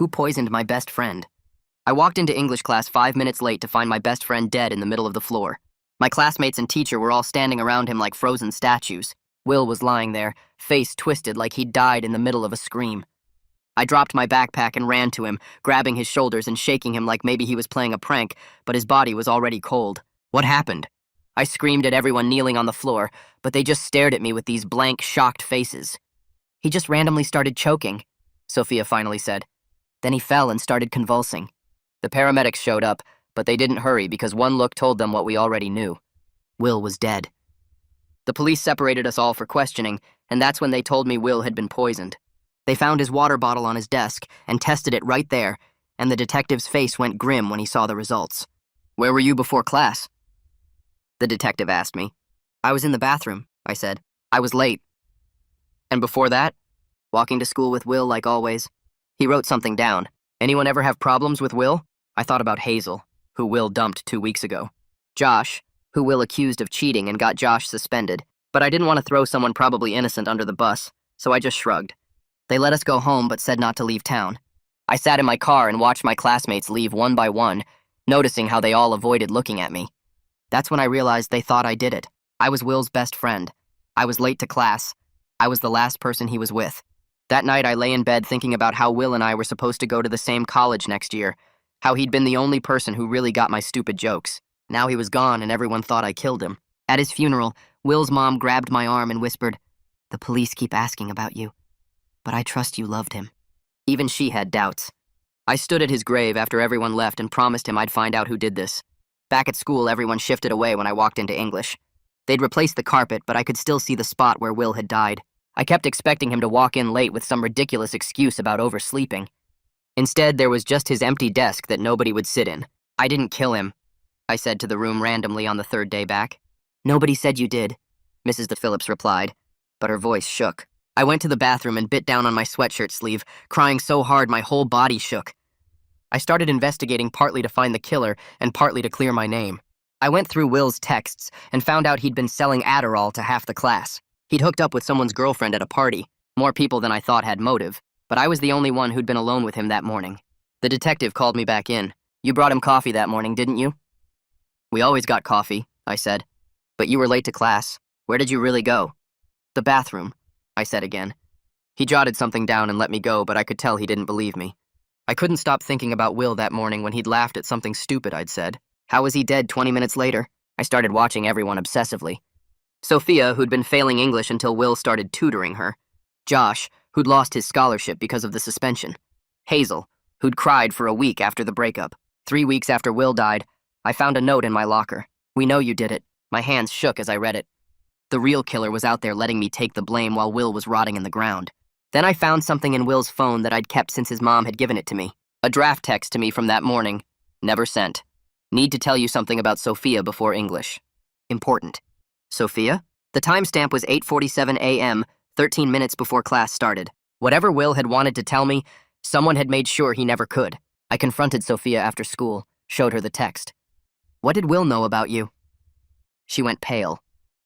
Who poisoned my best friend? I walked into English class 5 minutes late to find my best friend dead in the middle of the floor. My classmates and teacher were all standing around him like frozen statues. Will was lying there, face twisted like he'd died in the middle of a scream. I dropped my backpack and ran to him, grabbing his shoulders and shaking him like maybe he was playing a prank, but his body was already cold. What happened? I screamed at everyone kneeling on the floor, but they just stared at me with these blank, shocked faces. He just randomly started choking, Sophia finally said. Then he fell and started convulsing. The paramedics showed up, but they didn't hurry because one look told them what we already knew. Will was dead. The police separated us all for questioning, and that's when they told me Will had been poisoned. They found his water bottle on his desk and tested it right there, and the detective's face went grim when he saw the results. Where were you before class? The detective asked me. I was in the bathroom, I said. I was late. And before that? Walking to school with Will like always. He wrote something down. Anyone ever have problems with Will? I thought about Hazel, who Will dumped 2 weeks ago. Josh, who Will accused of cheating and got Josh suspended. But I didn't want to throw someone probably innocent under the bus, so I just shrugged. They let us go home but said not to leave town. I sat in my car and watched my classmates leave one by one, noticing how they all avoided looking at me. That's when I realized they thought I did it. I was Will's best friend. I was late to class. I was the last person he was with. That night I lay in bed thinking about how Will and I were supposed to go to the same college next year, how he'd been the only person who really got my stupid jokes. Now he was gone and everyone thought I killed him. At his funeral, Will's mom grabbed my arm and whispered, "The police keep asking about you, but I trust you loved him." Even she had doubts. I stood at his grave after everyone left and promised him I'd find out who did this. Back at school, everyone shifted away when I walked into English. They'd replaced the carpet, but I could still see the spot where Will had died. I kept expecting him to walk in late with some ridiculous excuse about oversleeping. Instead, there was just his empty desk that nobody would sit in. I didn't kill him, I said to the room randomly on the third day back. Nobody said you did, Mrs. DePhillips replied, but her voice shook. I went to the bathroom and bit down on my sweatshirt sleeve, crying so hard my whole body shook. I started investigating partly to find the killer and partly to clear my name. I went through Will's texts and found out he'd been selling Adderall to half the class. He'd hooked up with someone's girlfriend at a party. More people than I thought had motive, but I was the only one who'd been alone with him that morning. The detective called me back in. You brought him coffee that morning, didn't you? We always got coffee, I said. But you were late to class. Where did you really go? The bathroom, I said again. He jotted something down and let me go, but I could tell he didn't believe me. I couldn't stop thinking about Will that morning when he'd laughed at something stupid I'd said. How was he dead 20 minutes later? I started watching everyone obsessively. Sophia, who'd been failing English until Will started tutoring her. Josh, who'd lost his scholarship because of the suspension. Hazel, who'd cried for a week after the breakup. 3 weeks after Will died, I found a note in my locker. We know you did it. My hands shook as I read it. The real killer was out there letting me take the blame while Will was rotting in the ground. Then I found something in Will's phone that I'd kept since his mom had given it to me. A draft text to me from that morning. Never sent. Need to tell you something about Sophia before English. Important. Sophia? The timestamp was 8:47 a.m., 13 minutes before class started. Whatever Will had wanted to tell me, someone had made sure he never could. I confronted Sophia after school, showed her the text. What did Will know about you? She went pale.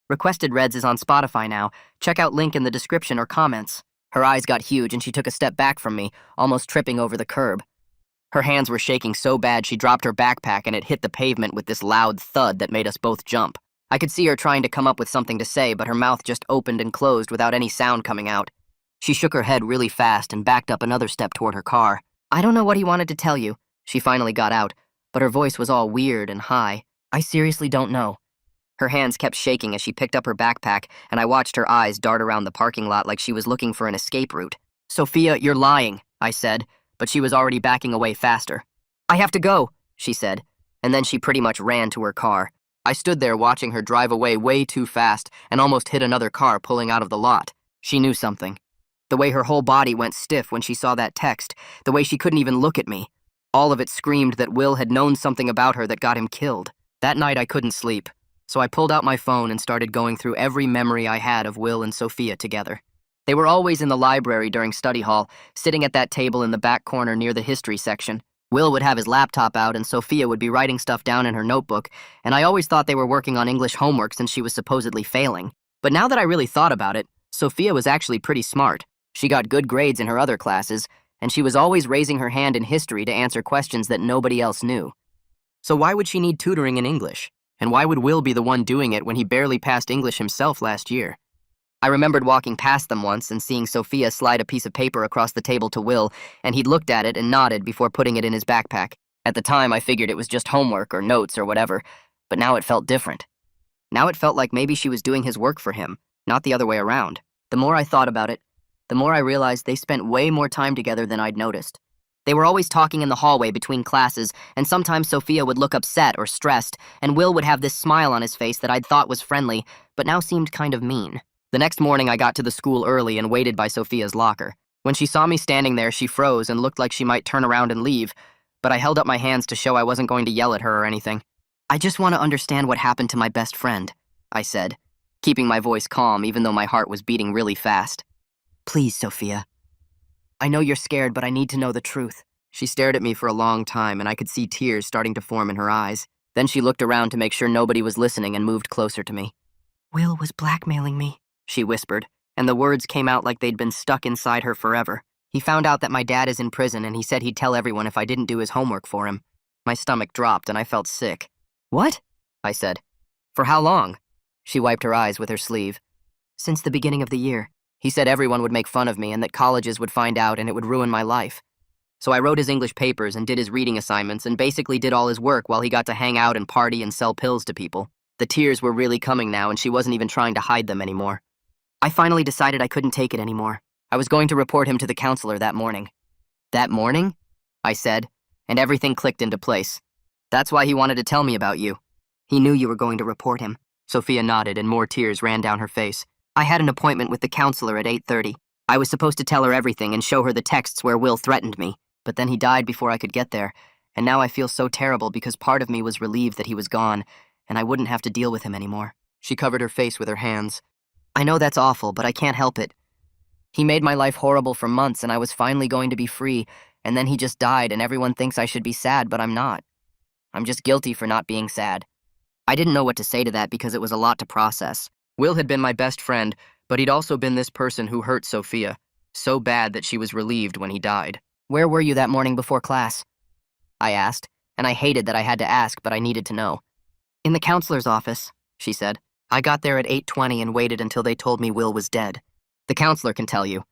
Requested Reds is on Spotify now. Check out link in the description or comments. Her eyes got huge and she took a step back from me, almost tripping over the curb. Her hands were shaking so bad she dropped her backpack and it hit the pavement with this loud thud that made us both jump. I could see her trying to come up with something to say, but her mouth just opened and closed without any sound coming out. She shook her head really fast and backed up another step toward her car. I don't know what he wanted to tell you, she finally got out, but her voice was all weird and high. I seriously don't know. Her hands kept shaking as she picked up her backpack, and I watched her eyes dart around the parking lot like she was looking for an escape route. Sophia, you're lying, I said, but she was already backing away faster. I have to go, she said, and then she pretty much ran to her car. I stood there watching her drive away way too fast and almost hit another car pulling out of the lot. She knew something. The way her whole body went stiff when she saw that text, the way she couldn't even look at me. All of it screamed that Will had known something about her that got him killed. That night I couldn't sleep. So I pulled out my phone and started going through every memory I had of Will and Sophia together. They were always in the library during study hall, sitting at that table in the back corner near the history section. Will would have his laptop out and Sophia would be writing stuff down in her notebook, and I always thought they were working on English homework since she was supposedly failing. But now that I really thought about it, Sophia was actually pretty smart. She got good grades in her other classes, and she was always raising her hand in history to answer questions that nobody else knew. So why would she need tutoring in English? And why would Will be the one doing it when he barely passed English himself last year? I remembered walking past them once and seeing Sophia slide a piece of paper across the table to Will, and he'd looked at it and nodded before putting it in his backpack. At the time, I figured it was just homework or notes or whatever, but now it felt different. Now it felt like maybe she was doing his work for him, not the other way around. The more I thought about it, the more I realized they spent way more time together than I'd noticed. They were always talking in the hallway between classes, and sometimes Sophia would look upset or stressed, and Will would have this smile on his face that I'd thought was friendly, but now seemed kind of mean. The next morning, I got to the school early and waited by Sophia's locker. When she saw me standing there, she froze and looked like she might turn around and leave, but I held up my hands to show I wasn't going to yell at her or anything. "I just want to understand what happened to my best friend," I said, keeping my voice calm even though my heart was beating really fast. "Please, Sophia. I know you're scared, but I need to know the truth." She stared at me for a long time, and I could see tears starting to form in her eyes. Then she looked around to make sure nobody was listening and moved closer to me. "Will was blackmailing me," she whispered, and the words came out like they'd been stuck inside her forever. "He found out that my dad is in prison, and he said he'd tell everyone if I didn't do his homework for him." My stomach dropped, and I felt sick. "What?" I said. "For how long?" She wiped her eyes with her sleeve. "Since the beginning of the year. He said everyone would make fun of me and that colleges would find out and it would ruin my life. So I wrote his English papers and did his reading assignments and basically did all his work while he got to hang out and party and sell pills to people." The tears were really coming now, and she wasn't even trying to hide them anymore. "I finally decided I couldn't take it anymore. I was going to report him to the counselor that morning." "That morning?" I said, and everything clicked into place. "That's why he wanted to tell me about you." "He knew you were going to report him." Sophia nodded, and more tears ran down her face. "I had an appointment with the counselor at 8:30. I was supposed to tell her everything and show her the texts where Will threatened me, but then he died before I could get there, and now I feel so terrible because part of me was relieved that he was gone, and I wouldn't have to deal with him anymore." She covered her face with her hands. "I know that's awful, but I can't help it. He made my life horrible for months, and I was finally going to be free, and then he just died, and everyone thinks I should be sad, but I'm not. I'm just guilty for not being sad." I didn't know what to say to that because it was a lot to process. Will had been my best friend, but he'd also been this person who hurt Sophia, so bad that she was relieved when he died. "Where were you that morning before class?" I asked, and I hated that I had to ask, but I needed to know. "In the counselor's office," she said. "I got there at 8:20 and waited until they told me Will was dead. The counselor can tell you.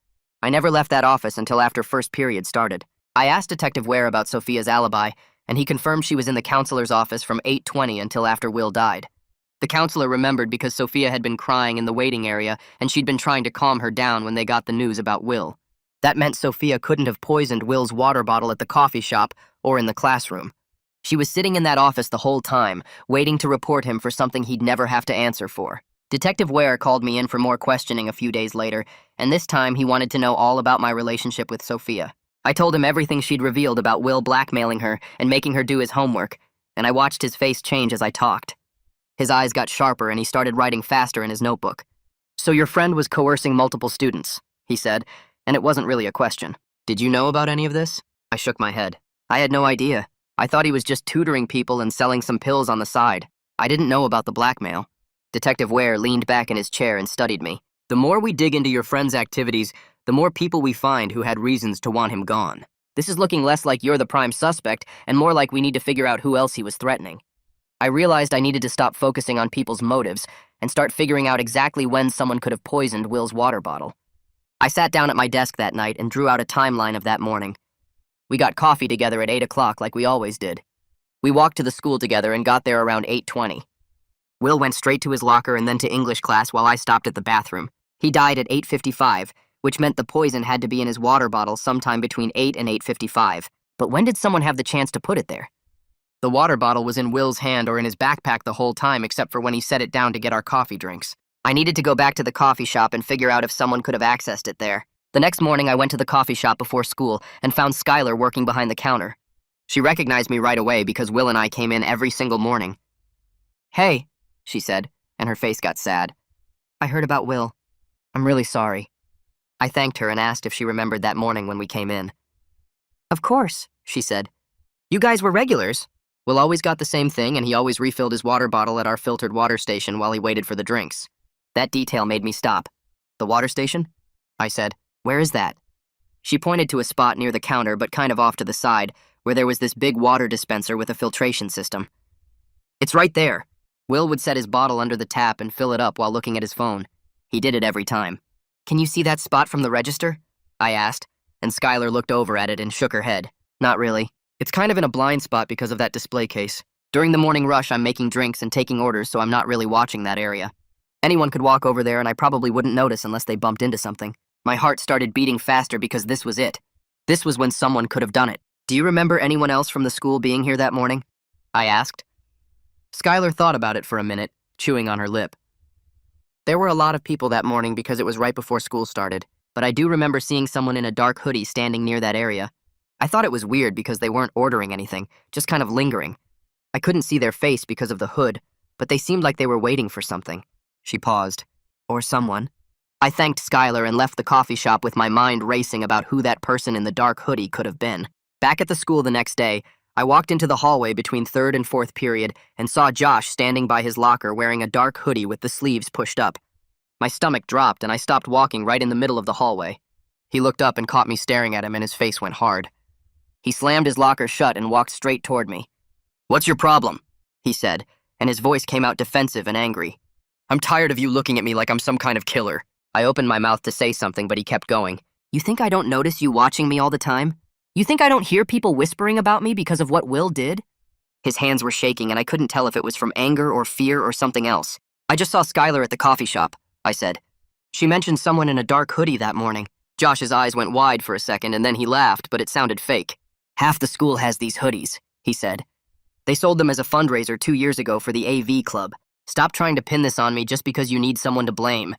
I never left that office until after first period started." I asked Detective Ware about Sophia's alibi, and he confirmed she was in the counselor's office from 8:20 until after Will died. The counselor remembered because Sophia had been crying in the waiting area, and she'd been trying to calm her down when they got the news about Will. That meant Sophia couldn't have poisoned Will's water bottle at the coffee shop or in the classroom. She was sitting in that office the whole time, waiting to report him for something he'd never have to answer for. Detective Ware called me in for more questioning a few days later, and this time he wanted to know all about my relationship with Sophia. I told him everything she'd revealed about Will blackmailing her and making her do his homework, and I watched his face change as I talked. His eyes got sharper and he started writing faster in his notebook. "So your friend was coercing multiple students," he said, and it wasn't really a question. "Did you know about any of this?" I shook my head. "I had no idea. I thought he was just tutoring people and selling some pills on the side. I didn't know about the blackmail." Detective Ware leaned back in his chair and studied me. "The more we dig into your friend's activities, the more people we find who had reasons to want him gone. This is looking less like you're the prime suspect and more like we need to figure out who else he was threatening." I realized I needed to stop focusing on people's motives and start figuring out exactly when someone could have poisoned Will's water bottle. I sat down at my desk that night and drew out a timeline of that morning. We got coffee together at 8 o'clock like we always did. We walked to the school together and got there around 8:20. Will went straight to his locker and then to English class while I stopped at the bathroom. He died at 8:55, which meant the poison had to be in his water bottle sometime between 8 and 8:55. But when did someone have the chance to put it there? The water bottle was in Will's hand or in his backpack the whole time except for when he set it down to get our coffee drinks. I needed to go back to the coffee shop and figure out if someone could have accessed it there. The next morning I went to the coffee shop before school and found Skylar working behind the counter. She recognized me right away because Will and I came in every single morning. "Hey," she said, and her face got sad. "I heard about Will. I'm really sorry." I thanked her and asked if she remembered that morning when we came in. "Of course," she said. "You guys were regulars." Will always got the same thing, and he always refilled his water bottle at our filtered water station while he waited for the drinks. That detail made me stop. "The water station?" I said. "Where is that?" She pointed to a spot near the counter, but kind of off to the side, where there was this big water dispenser with a filtration system. It's right there. Will would set his bottle under the tap and fill it up while looking at his phone. He did it every time. Can you see that spot from the register? I asked, and Skylar looked over at it and shook her head. Not really. It's kind of in a blind spot because of that display case. During the morning rush, I'm making drinks and taking orders, so I'm not really watching that area. Anyone could walk over there and I probably wouldn't notice unless they bumped into something. My heart started beating faster because this was it. This was when someone could have done it. Do you remember anyone else from the school being here that morning? I asked. Skylar thought about it for a minute, chewing on her lip. There were a lot of people that morning because it was right before school started, but I do remember seeing someone in a dark hoodie standing near that area. I thought it was weird because they weren't ordering anything, just kind of lingering. I couldn't see their face because of the hood, but they seemed like they were waiting for something. She paused. Or someone. I thanked Skylar and left the coffee shop with my mind racing about who that person in the dark hoodie could have been. Back at the school the next day, I walked into the hallway between third and fourth period and saw Josh standing by his locker wearing a dark hoodie with the sleeves pushed up. My stomach dropped and I stopped walking right in the middle of the hallway. He looked up and caught me staring at him and his face went hard. He slammed his locker shut and walked straight toward me. "What's your problem?" he said, and his voice came out defensive and angry. "I'm tired of you looking at me like I'm some kind of killer." I opened my mouth to say something, but he kept going. "You think I don't notice you watching me all the time? You think I don't hear people whispering about me because of what Will did?" His hands were shaking, and I couldn't tell if it was from anger or fear or something else. "I just saw Skylar at the coffee shop," I said. "She mentioned someone in a dark hoodie that morning." Josh's eyes went wide for a second, and then he laughed, but it sounded fake. "Half the school has these hoodies," he said. "They sold them as a fundraiser 2 years ago for the AV Club. Stop trying to pin this on me just because you need someone to blame."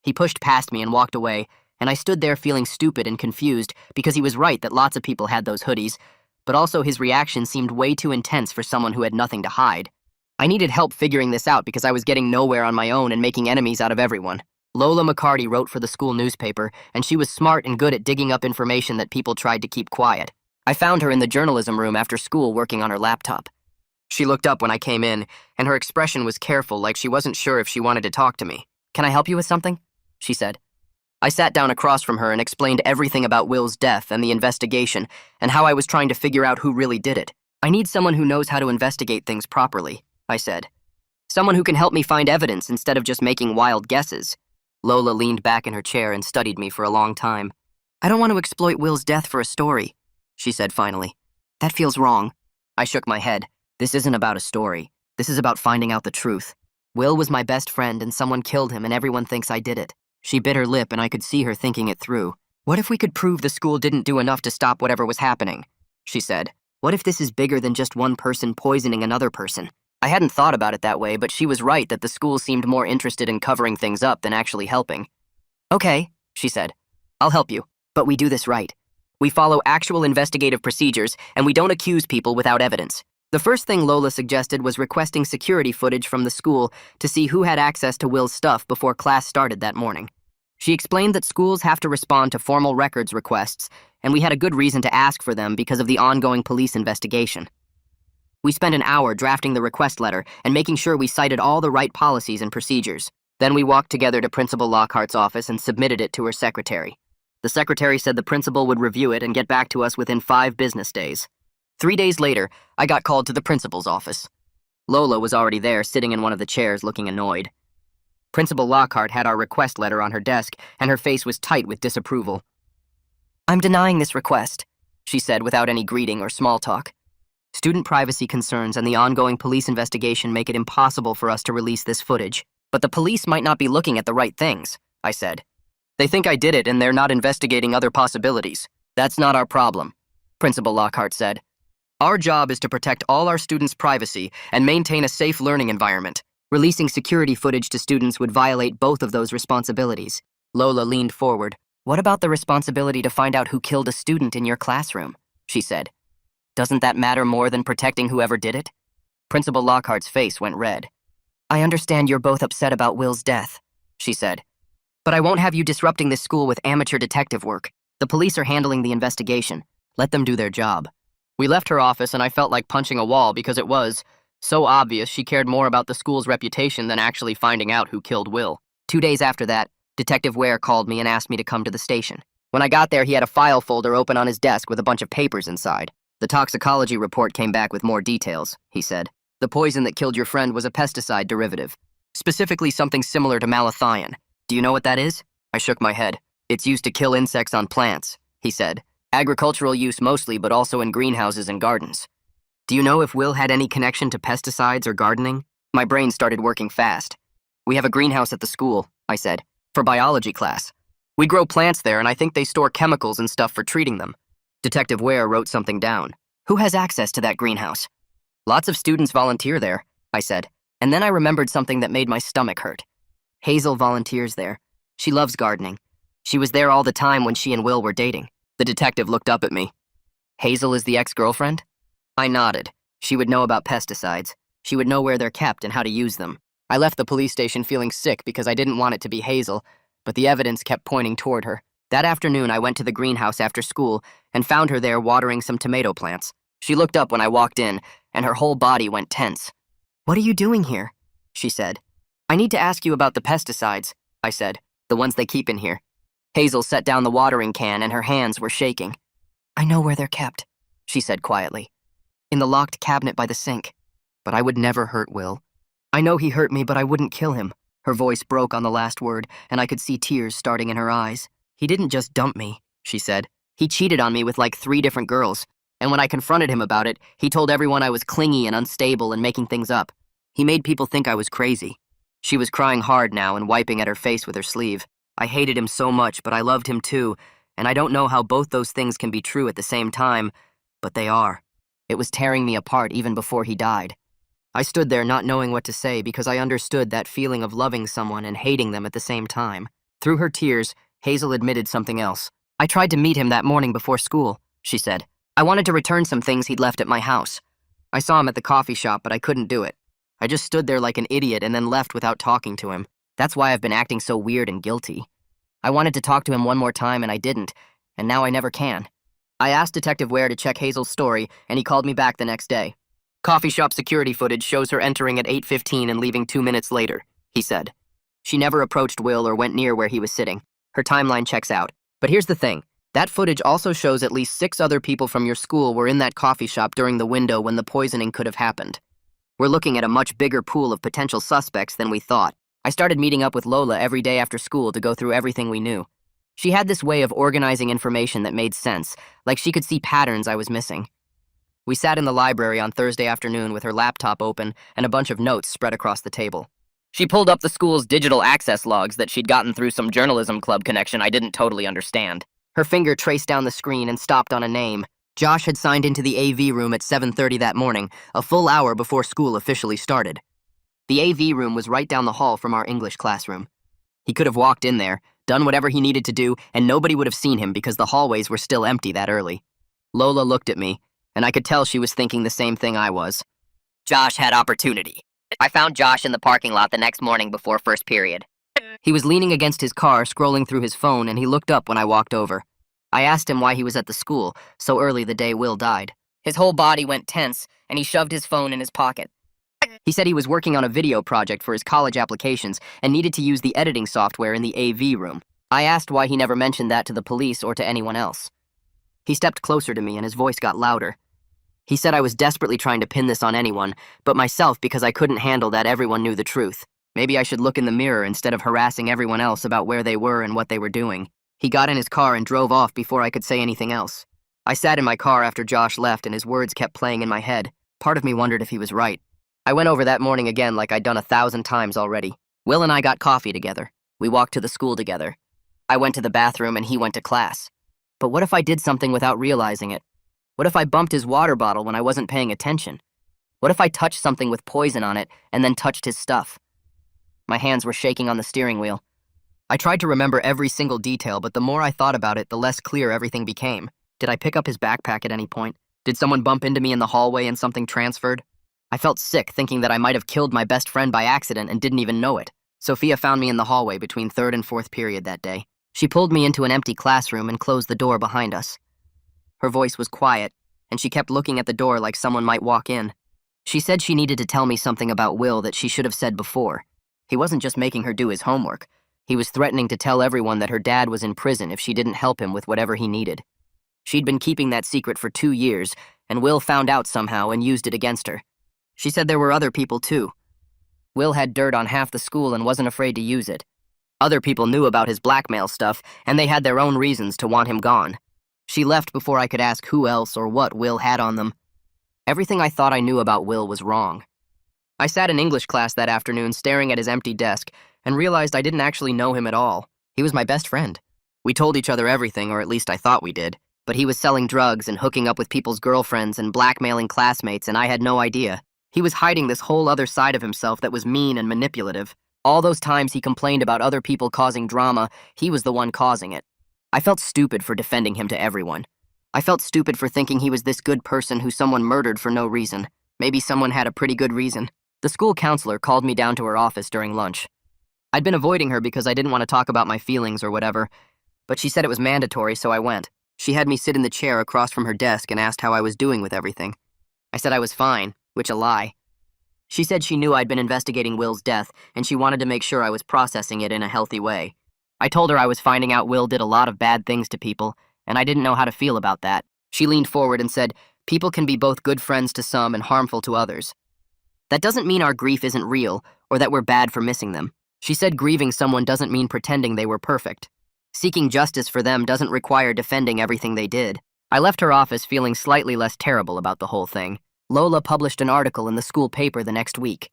He pushed past me and walked away, and I stood there feeling stupid and confused because he was right that lots of people had those hoodies, but also his reaction seemed way too intense for someone who had nothing to hide. I needed help figuring this out because I was getting nowhere on my own and making enemies out of everyone. Lola McCarty wrote for the school newspaper, and she was smart and good at digging up information that people tried to keep quiet. I found her in the journalism room after school working on her laptop. She looked up when I came in, and her expression was careful, like she wasn't sure if she wanted to talk to me. "Can I help you with something?" she said. I sat down across from her and explained everything about Will's death and the investigation, and how I was trying to figure out who really did it. "I need someone who knows how to investigate things properly," I said. "Someone who can help me find evidence instead of just making wild guesses." Lola leaned back in her chair and studied me for a long time. "I don't want to exploit Will's death for a story," she said finally. "That feels wrong." I shook my head. "This isn't about a story. This is about finding out the truth. Will was my best friend and someone killed him and everyone thinks I did it." She bit her lip and I could see her thinking it through. "What if we could prove the school didn't do enough to stop whatever was happening?" she said. "What if this is bigger than just one person poisoning another person?" I hadn't thought about it that way, but she was right that the school seemed more interested in covering things up than actually helping. "Okay," she said. "I'll help you, but we do this right. We follow actual investigative procedures, and we don't accuse people without evidence." The first thing Lola suggested was requesting security footage from the school to see who had access to Will's stuff before class started that morning. She explained that schools have to respond to formal records requests, and we had a good reason to ask for them because of the ongoing police investigation. We spent an hour drafting the request letter and making sure we cited all the right policies and procedures. Then we walked together to Principal Lockhart's office and submitted it to her secretary. The secretary said the principal would review it and get back to us within 5 business days. 3 days later, I got called to the principal's office. Lola was already there, sitting in one of the chairs, looking annoyed. Principal Lockhart had our request letter on her desk, and her face was tight with disapproval. "I'm denying this request," she said without any greeting or small talk. "Student privacy concerns and the ongoing police investigation make it impossible for us to release this footage. But the police might not be looking at the right things," I said. "They think I did it and they're not investigating other possibilities. That's not our problem," Principal Lockhart said. "Our job is to protect all our students' privacy and maintain a safe learning environment. Releasing security footage to students would violate both of those responsibilities." Lola leaned forward. "What about the responsibility to find out who killed a student in your classroom?" she said. "Doesn't that matter more than protecting whoever did it?" Principal Lockhart's face went red. "I understand you're both upset about Will's death," she said. "But I won't have you disrupting this school with amateur detective work. The police are handling the investigation. Let them do their job." We left her office and I felt like punching a wall because it was so obvious she cared more about the school's reputation than actually finding out who killed Will. 2 days after that, Detective Ware called me and asked me to come to the station. When I got there, he had a file folder open on his desk with a bunch of papers inside. The toxicology report came back with more details, he said. The poison that killed your friend was a pesticide derivative, specifically something similar to malathion. Do you know what that is? I shook my head. It's used to kill insects on plants, he said. Agricultural use mostly, but also in greenhouses and gardens. Do you know if Will had any connection to pesticides or gardening? My brain started working fast. We have a greenhouse at the school, I said, for biology class. We grow plants there, and I think they store chemicals and stuff for treating them. Detective Ware wrote something down. Who has access to that greenhouse? Lots of students volunteer there, I said, and then I remembered something that made my stomach hurt. Hazel volunteers there. She loves gardening. She was there all the time when she and Will were dating. The detective looked up at me. Hazel is the ex-girlfriend? I nodded. She would know about pesticides. She would know where they're kept and how to use them. I left the police station feeling sick because I didn't want it to be Hazel, but the evidence kept pointing toward her. That afternoon, I went to the greenhouse after school and found her there watering some tomato plants. She looked up when I walked in, and her whole body went tense. "What are you doing here?" she said. "I need to ask you about the pesticides," I said, "the ones they keep in here." Hazel set down the watering can and her hands were shaking. "I know where they're kept," she said quietly. "In the locked cabinet by the sink. But I would never hurt Will. I know he hurt me, but I wouldn't kill him." Her voice broke on the last word, and I could see tears starting in her eyes. "He didn't just dump me," she said. "He cheated on me with like 3 different girls. And when I confronted him about it, he told everyone I was clingy and unstable and making things up. He made people think I was crazy." She was crying hard now and wiping at her face with her sleeve. "I hated him so much, but I loved him too, and I don't know how both those things can be true at the same time, but they are. It was tearing me apart even before he died." I stood there not knowing what to say because I understood that feeling of loving someone and hating them at the same time. Through her tears, Hazel admitted something else. "I tried to meet him that morning before school," she said. "I wanted to return some things he'd left at my house. I saw him at the coffee shop, but I couldn't do it. I just stood there like an idiot and then left without talking to him. That's why I've been acting so weird and guilty. I wanted to talk to him one more time and I didn't, and now I never can." I asked Detective Ware to check Hazel's story, and he called me back the next day. "Coffee shop security footage shows her entering at 8:15 and leaving 2 minutes later," he said. "She never approached Will or went near where he was sitting. Her timeline checks out. But here's the thing. That footage also shows at least 6 other people from your school were in that coffee shop during the window when the poisoning could have happened. We're looking at a much bigger pool of potential suspects than we thought." I started meeting up with Lola every day after school to go through everything we knew. She had this way of organizing information that made sense, like she could see patterns I was missing. We sat in the library on Thursday afternoon with her laptop open and a bunch of notes spread across the table. She pulled up the school's digital access logs that she'd gotten through some journalism club connection I didn't totally understand. Her finger traced down the screen and stopped on a name. Josh had signed into the AV room at 7:30 that morning, a full hour before school officially started. The AV room was right down the hall from our English classroom. He could have walked in there, done whatever he needed to do, and nobody would have seen him because the hallways were still empty that early. Lola looked at me, and I could tell she was thinking the same thing I was. Josh had opportunity. I found Josh in the parking lot the next morning before first period. He was leaning against his car, scrolling through his phone, and he looked up when I walked over. I asked him why he was at the school so early the day Will died. His whole body went tense, and he shoved his phone in his pocket. He said he was working on a video project for his college applications and needed to use the editing software in the AV room. I asked why he never mentioned that to the police or to anyone else. He stepped closer to me and his voice got louder. He said I was desperately trying to pin this on anyone, but myself because I couldn't handle that everyone knew the truth. Maybe I should look in the mirror instead of harassing everyone else about where they were and what they were doing. He got in his car and drove off before I could say anything else. I sat in my car after Josh left and his words kept playing in my head. Part of me wondered if he was right. I went over that morning again like I'd done 1,000 times already. Will and I got coffee together. We walked to the school together. I went to the bathroom and he went to class. But what if I did something without realizing it? What if I bumped his water bottle when I wasn't paying attention? What if I touched something with poison on it and then touched his stuff? My hands were shaking on the steering wheel. I tried to remember every single detail, but the more I thought about it, the less clear everything became. Did I pick up his backpack at any point? Did someone bump into me in the hallway and something transferred? I felt sick thinking that I might have killed my best friend by accident and didn't even know it. Sophia found me in the hallway between 3rd and 4th period that day. She pulled me into an empty classroom and closed the door behind us. Her voice was quiet, and she kept looking at the door like someone might walk in. She said she needed to tell me something about Will that she should have said before. He wasn't just making her do his homework. He was threatening to tell everyone that her dad was in prison if she didn't help him with whatever he needed. She'd been keeping that secret for 2 years, and Will found out somehow and used it against her. She said there were other people too. Will had dirt on half the school and wasn't afraid to use it. Other people knew about his blackmail stuff, and they had their own reasons to want him gone. She left before I could ask who else or what Will had on them. Everything I thought I knew about Will was wrong. I sat in English class that afternoon staring at his empty desk and realized I didn't actually know him at all. He was my best friend. We told each other everything, or at least I thought we did, but he was selling drugs and hooking up with people's girlfriends and blackmailing classmates, and I had no idea. He was hiding this whole other side of himself that was mean and manipulative. All those times he complained about other people causing drama, he was the one causing it. I felt stupid for defending him to everyone. I felt stupid for thinking he was this good person who someone murdered for no reason. Maybe someone had a pretty good reason. The school counselor called me down to her office during lunch. I'd been avoiding her because I didn't want to talk about my feelings or whatever, but she said it was mandatory, so I went. She had me sit in the chair across from her desk and asked how I was doing with everything. I said I was fine, which a lie. She said she knew I'd been investigating Will's death, and she wanted to make sure I was processing it in a healthy way. I told her I was finding out Will did a lot of bad things to people, and I didn't know how to feel about that. She leaned forward and said, "People can be both good friends to some and harmful to others. That doesn't mean our grief isn't real, or that we're bad for missing them." She said grieving someone doesn't mean pretending they were perfect. Seeking justice for them doesn't require defending everything they did. I left her office feeling slightly less terrible about the whole thing. Lola published an article in the school paper the next week.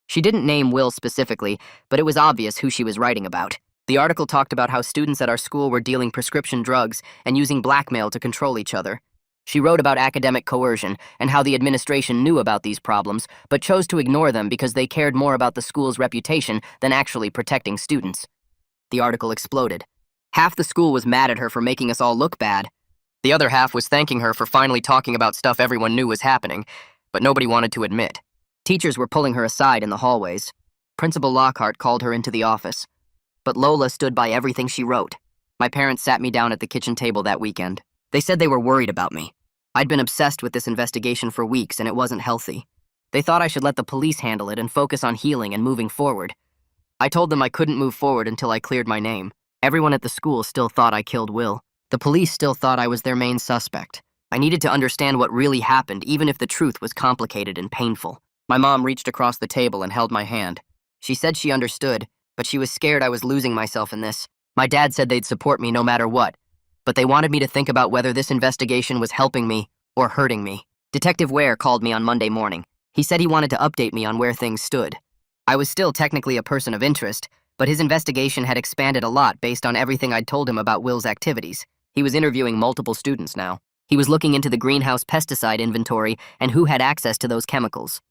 She didn't name Will specifically, but it was obvious who she was writing about. The article talked about how students at our school were dealing prescription drugs and using blackmail to control each other. She wrote about academic coercion and how the administration knew about these problems, but chose to ignore them because they cared more about the school's reputation than actually protecting students. The article exploded. Half the school was mad at her for making us all look bad. The other half was thanking her for finally talking about stuff everyone knew was happening, but nobody wanted to admit. Teachers were pulling her aside in the hallways. Principal Lockhart called her into the office. But Lola stood by everything she wrote. My parents sat me down at the kitchen table that weekend. They said they were worried about me. I'd been obsessed with this investigation for weeks, and it wasn't healthy. They thought I should let the police handle it and focus on healing and moving forward. I told them I couldn't move forward until I cleared my name. Everyone at the school still thought I killed Will. The police still thought I was their main suspect. I needed to understand what really happened, even if the truth was complicated and painful. My mom reached across the table and held my hand. She said she understood, but she was scared I was losing myself in this. My dad said they'd support me no matter what, but they wanted me to think about whether this investigation was helping me or hurting me. Detective Ware called me on Monday morning. He said he wanted to update me on where things stood. I was still technically a person of interest, but his investigation had expanded a lot based on everything I'd told him about Will's activities. He was interviewing multiple students now. He was looking into the greenhouse pesticide inventory and who had access to those chemicals.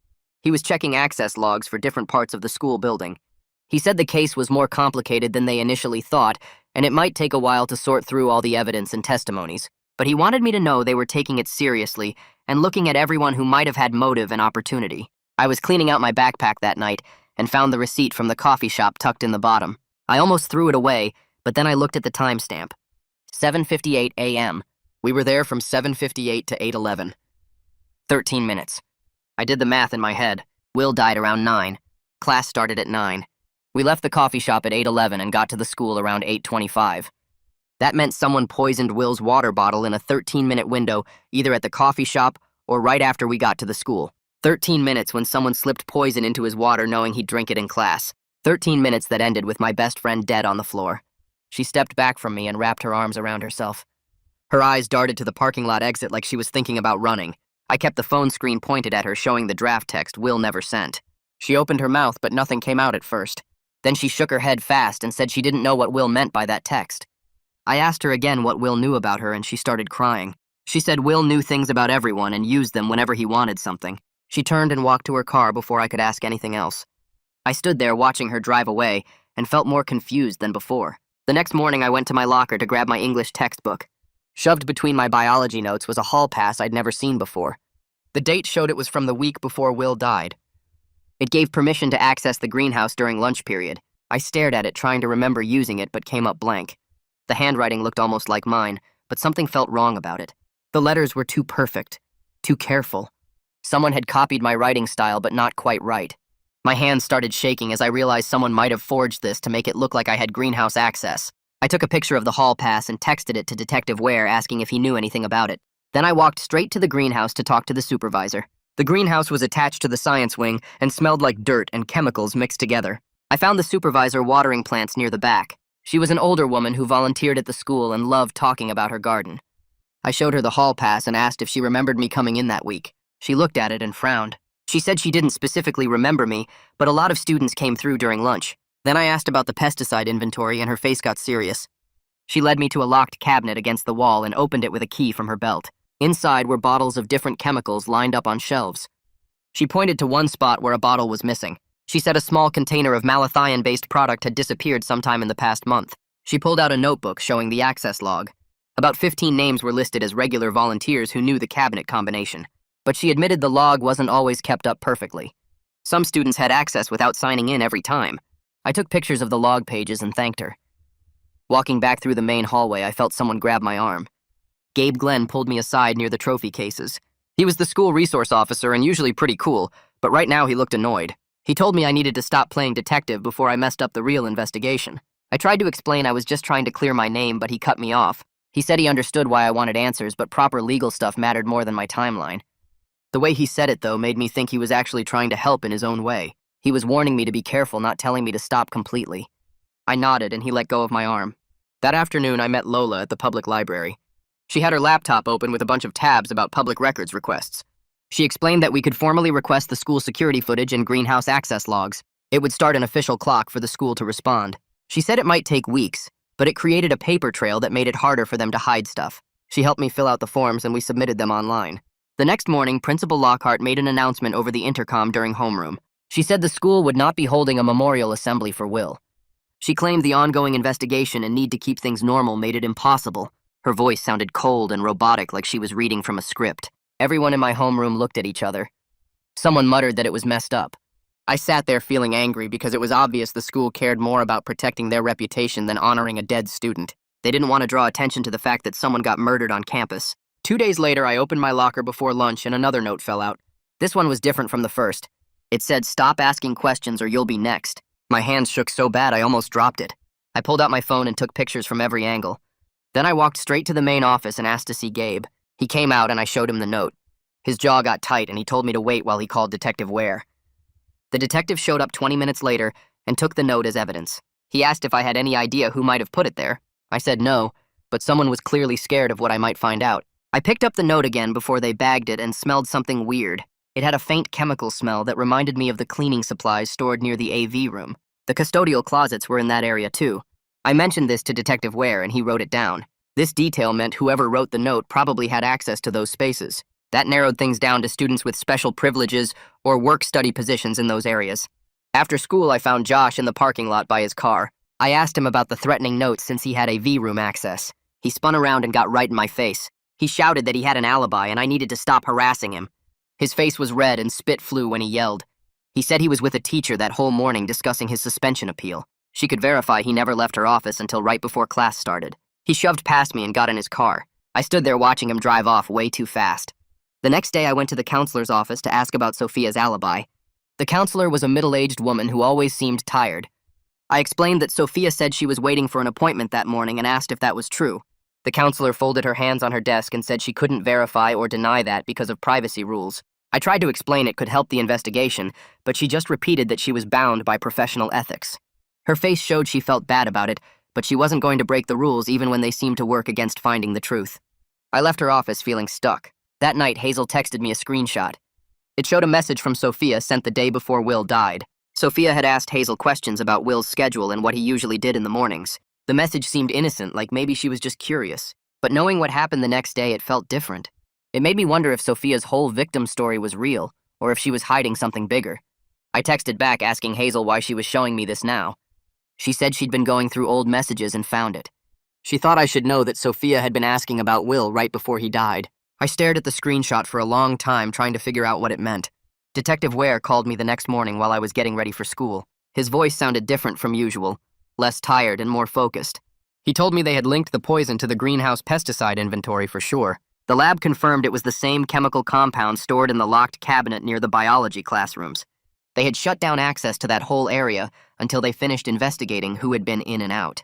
He was checking access logs for different parts of the school building. He said the case was more complicated than they initially thought, and it might take a while to sort through all the evidence and testimonies. But he wanted me to know they were taking it seriously and looking at everyone who might have had motive and opportunity. I was cleaning out my backpack that night and found the receipt from the coffee shop tucked in the bottom. I almost threw it away, but then I looked at the timestamp. 7:58 a.m. We were there from 7:58 to 8:11. 13 minutes. I did the math in my head. Will died around 9. Class started at 9. We left the coffee shop at 8:11 and got to the school around 8:25. That meant someone poisoned Will's water bottle in a 13-minute window, either at the coffee shop or right after we got to the school. 13 minutes when someone slipped poison into his water knowing he'd drink it in class. 13 minutes that ended with my best friend dead on the floor. She stepped back from me and wrapped her arms around herself. Her eyes darted to the parking lot exit like she was thinking about running. I kept the phone screen pointed at her, showing the draft text Will never sent. She opened her mouth, but nothing came out at first. Then she shook her head fast and said she didn't know what Will meant by that text. I asked her again what Will knew about her, and she started crying. She said Will knew things about everyone and used them whenever he wanted something. She turned and walked to her car before I could ask anything else. I stood there watching her drive away and felt more confused than before. The next morning, I went to my locker to grab my English textbook. Shoved between my biology notes was a hall pass I'd never seen before. The date showed it was from the week before Will died. It gave permission to access the greenhouse during lunch period. I stared at it, trying to remember using it, but came up blank. The handwriting looked almost like mine, but something felt wrong about it. The letters were too perfect, too careful. Someone had copied my writing style, but not quite right. My hands started shaking as I realized someone might have forged this to make it look like I had greenhouse access. I took a picture of the hall pass and texted it to Detective Ware asking if he knew anything about it. Then I walked straight to the greenhouse to talk to the supervisor. The greenhouse was attached to the science wing and smelled like dirt and chemicals mixed together. I found the supervisor watering plants near the back. She was an older woman who volunteered at the school and loved talking about her garden. I showed her the hall pass and asked if she remembered me coming in that week. She looked at it and frowned. She said she didn't specifically remember me, but a lot of students came through during lunch. Then I asked about the pesticide inventory and her face got serious. She led me to a locked cabinet against the wall and opened it with a key from her belt. Inside were bottles of different chemicals lined up on shelves. She pointed to one spot where a bottle was missing. She said a small container of malathion-based product had disappeared sometime in the past month. She pulled out a notebook showing the access log. About 15 names were listed as regular volunteers who knew the cabinet combination, but she admitted the log wasn't always kept up perfectly. Some students had access without signing in every time. I took pictures of the log pages and thanked her. Walking back through the main hallway, I felt someone grab my arm. Gabe Glenn pulled me aside near the trophy cases. He was the school resource officer and usually pretty cool, but right now he looked annoyed. He told me I needed to stop playing detective before I messed up the real investigation. I tried to explain I was just trying to clear my name, but he cut me off. He said he understood why I wanted answers, but proper legal stuff mattered more than my timeline. The way he said it, though, made me think he was actually trying to help in his own way. He was warning me to be careful, not telling me to stop completely. I nodded, and he let go of my arm. That afternoon, I met Lola at the public library. She had her laptop open with a bunch of tabs about public records requests. She explained that we could formally request the school security footage and greenhouse access logs. It would start an official clock for the school to respond. She said it might take weeks, but it created a paper trail that made it harder for them to hide stuff. She helped me fill out the forms and we submitted them online. The next morning, Principal Lockhart made an announcement over the intercom during homeroom. She said the school would not be holding a memorial assembly for Will. She claimed the ongoing investigation and need to keep things normal made it impossible. Her voice sounded cold and robotic, like she was reading from a script. Everyone in my homeroom looked at each other. Someone muttered that it was messed up. I sat there feeling angry because it was obvious the school cared more about protecting their reputation than honoring a dead student. They didn't want to draw attention to the fact that someone got murdered on campus. 2 days later, I opened my locker before lunch and another note fell out. This one was different from the first. It said, "Stop asking questions or you'll be next." My hands shook so bad I almost dropped it. I pulled out my phone and took pictures from every angle. Then I walked straight to the main office and asked to see Gabe. He came out and I showed him the note. His jaw got tight and he told me to wait while he called Detective Ware. The detective showed up 20 minutes later and took the note as evidence. He asked if I had any idea who might have put it there. I said no, but someone was clearly scared of what I might find out. I picked up the note again before they bagged it and smelled something weird. It had a faint chemical smell that reminded me of the cleaning supplies stored near the AV room. The custodial closets were in that area too. I mentioned this to Detective Ware and he wrote it down. This detail meant whoever wrote the note probably had access to those spaces. That narrowed things down to students with special privileges or work-study positions in those areas. After school, I found Josh in the parking lot by his car. I asked him about the threatening note since he had AV room access. He spun around and got right in my face. He shouted that he had an alibi and I needed to stop harassing him. His face was red and spit flew when he yelled. He said he was with a teacher that whole morning discussing his suspension appeal. She could verify he never left her office until right before class started. He shoved past me and got in his car. I stood there watching him drive off way too fast. The next day I went to the counselor's office to ask about Sophia's alibi. The counselor was a middle-aged woman who always seemed tired. I explained that Sophia said she was waiting for an appointment that morning and asked if that was true. The counselor folded her hands on her desk and said she couldn't verify or deny that because of privacy rules. I tried to explain it could help the investigation, but she just repeated that she was bound by professional ethics. Her face showed she felt bad about it, but she wasn't going to break the rules even when they seemed to work against finding the truth. I left her office feeling stuck. That night, Hazel texted me a screenshot. It showed a message from Sophia sent the day before Will died. Sophia had asked Hazel questions about Will's schedule and what he usually did in the mornings. The message seemed innocent, like maybe she was just curious. But knowing what happened the next day, it felt different. It made me wonder if Sophia's whole victim story was real, or if she was hiding something bigger. I texted back asking Hazel why she was showing me this now. She said she'd been going through old messages and found it. She thought I should know that Sophia had been asking about Will right before he died. I stared at the screenshot for a long time trying to figure out what it meant. Detective Ware called me the next morning while I was getting ready for school. His voice sounded different from usual, less tired and more focused. He told me they had linked the poison to the greenhouse pesticide inventory for sure. The lab confirmed it was the same chemical compound stored in the locked cabinet near the biology classrooms. They had shut down access to that whole area until they finished investigating who had been in and out.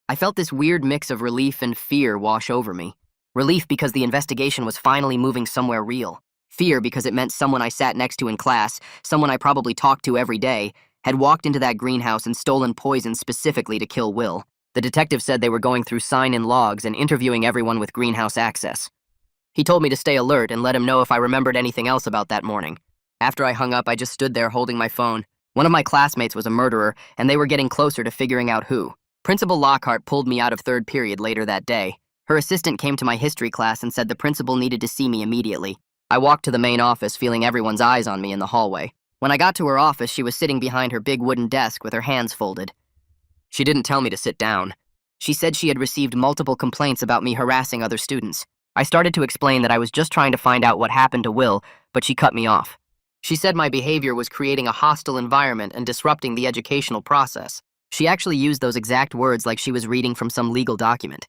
I felt this weird mix of relief and fear wash over me. Relief because the investigation was finally moving somewhere real. Fear because it meant someone I sat next to in class, someone I probably talked to every day, had walked into that greenhouse and stolen poison specifically to kill Will. The detective said they were going through sign-in logs and interviewing everyone with greenhouse access. He told me to stay alert and let him know if I remembered anything else about that morning. After I hung up, I just stood there holding my phone. One of my classmates was a murderer, and they were getting closer to figuring out who. Principal Lockhart pulled me out of third period later that day. Her assistant came to my history class and said the principal needed to see me immediately. I walked to the main office, feeling everyone's eyes on me in the hallway. When I got to her office, she was sitting behind her big wooden desk with her hands folded. She didn't tell me to sit down. She said she had received multiple complaints about me harassing other students. I started to explain that I was just trying to find out what happened to Will, but she cut me off. She said my behavior was creating a hostile environment and disrupting the educational process. She actually used those exact words like she was reading from some legal document.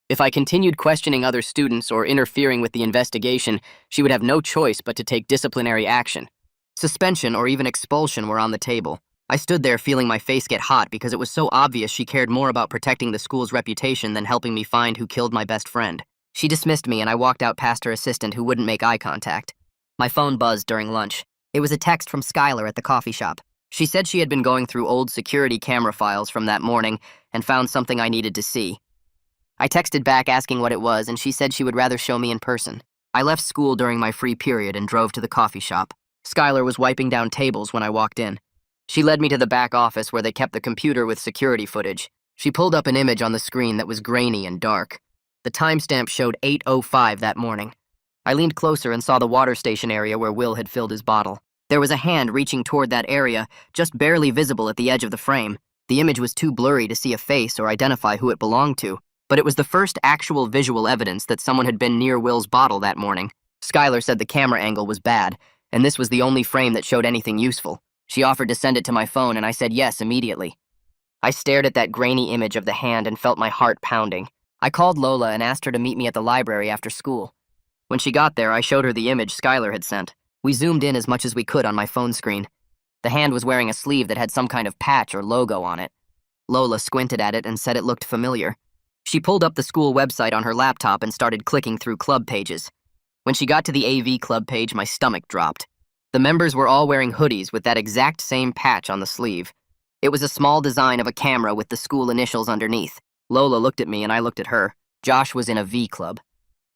If I continued questioning other students or interfering with the investigation, she would have no choice but to take disciplinary action. Suspension or even expulsion were on the table. I stood there feeling my face get hot because it was so obvious she cared more about protecting the school's reputation than helping me find who killed my best friend. She dismissed me and I walked out past her assistant who wouldn't make eye contact. My phone buzzed during lunch. It was a text from Skylar at the coffee shop. She said she had been going through old security camera files from that morning and found something I needed to see. I texted back asking what it was, and she said she would rather show me in person. I left school during my free period and drove to the coffee shop. Skylar was wiping down tables when I walked in. She led me to the back office where they kept the computer with security footage. She pulled up an image on the screen that was grainy and dark. The timestamp showed 8:05 that morning. I leaned closer and saw the water station area where Will had filled his bottle. There was a hand reaching toward that area, just barely visible at the edge of the frame. The image was too blurry to see a face or identify who it belonged to, but it was the first actual visual evidence that someone had been near Will's bottle that morning. Skylar said the camera angle was bad, and this was the only frame that showed anything useful. She offered to send it to my phone, and I said yes immediately. I stared at that grainy image of the hand and felt my heart pounding. I called Lola and asked her to meet me at the library after school. When she got there, I showed her the image Skylar had sent. We zoomed in as much as we could on my phone screen. The hand was wearing a sleeve that had some kind of patch or logo on it. Lola squinted at it and said it looked familiar. She pulled up the school website on her laptop and started clicking through club pages. When she got to the AV club page, my stomach dropped. The members were all wearing hoodies with that exact same patch on the sleeve. It was a small design of a camera with the school initials underneath. Lola looked at me and I looked at her. Josh was in a V club.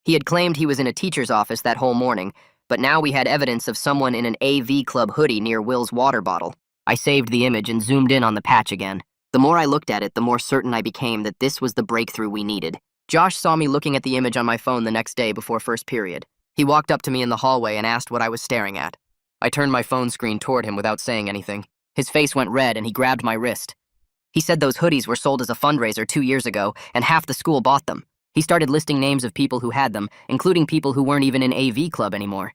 He had claimed he was in a teacher's office that whole morning, but now we had evidence of someone in an AV club hoodie near Will's water bottle. I saved the image and zoomed in on the patch again. The more I looked at it, the more certain I became that this was the breakthrough we needed. Josh saw me looking at the image on my phone the next day before first period. He walked up to me in the hallway and asked what I was staring at. I turned my phone screen toward him without saying anything. His face went red and he grabbed my wrist. He said those hoodies were sold as a fundraiser 2 years ago and half the school bought them. He started listing names of people who had them, including people who weren't even in AV club anymore.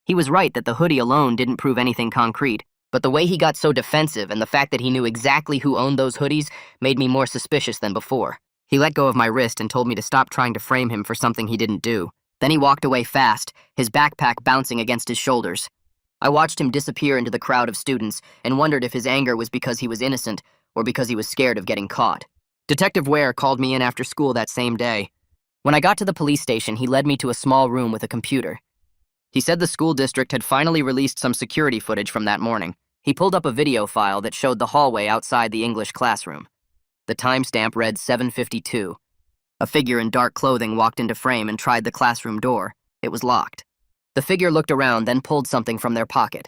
He was right that the hoodie alone didn't prove anything concrete, but the way he got so defensive and the fact that he knew exactly who owned those hoodies made me more suspicious than before. He let go of my wrist and told me to stop trying to frame him for something he didn't do. Then he walked away fast, his backpack bouncing against his shoulders. I watched him disappear into the crowd of students and wondered if his anger was because he was innocent or because he was scared of getting caught. Detective Ware called me in after school that same day. When I got to the police station, he led me to a small room with a computer. He said the school district had finally released some security footage from that morning. He pulled up a video file that showed the hallway outside the English classroom. The timestamp read 7:52. A figure in dark clothing walked into frame and tried the classroom door. It was locked. The figure looked around, then pulled something from their pocket.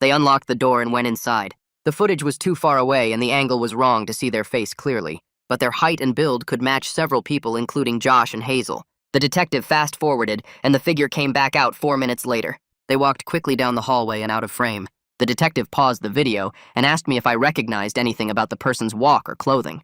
They unlocked the door and went inside. The footage was too far away and the angle was wrong to see their face clearly, but their height and build could match several people, including Josh and Hazel. The detective fast-forwarded, and the figure came back out 4 minutes later. They walked quickly down the hallway and out of frame. The detective paused the video and asked me if I recognized anything about the person's walk or clothing.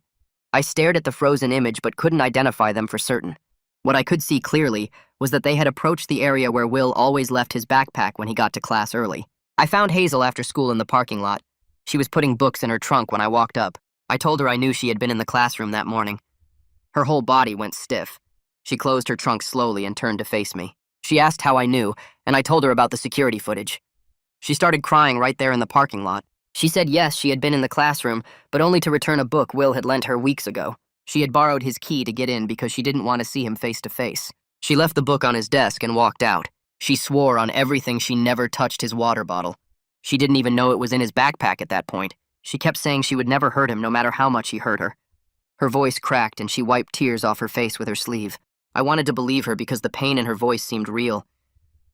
I stared at the frozen image but couldn't identify them for certain. What I could see clearly was that they had approached the area where Will always left his backpack when he got to class early. I found Hazel after school in the parking lot. She was putting books in her trunk when I walked up. I told her I knew she had been in the classroom that morning. Her whole body went stiff. She closed her trunk slowly and turned to face me. She asked how I knew, and I told her about the security footage. She started crying right there in the parking lot. She said yes, she had been in the classroom, but only to return a book Will had lent her weeks ago. She had borrowed his key to get in because she didn't want to see him face to face. She left the book on his desk and walked out. She swore on everything she never touched his water bottle. She didn't even know it was in his backpack at that point. She kept saying she would never hurt him no matter how much he hurt her. Her voice cracked and she wiped tears off her face with her sleeve. I wanted to believe her because the pain in her voice seemed real.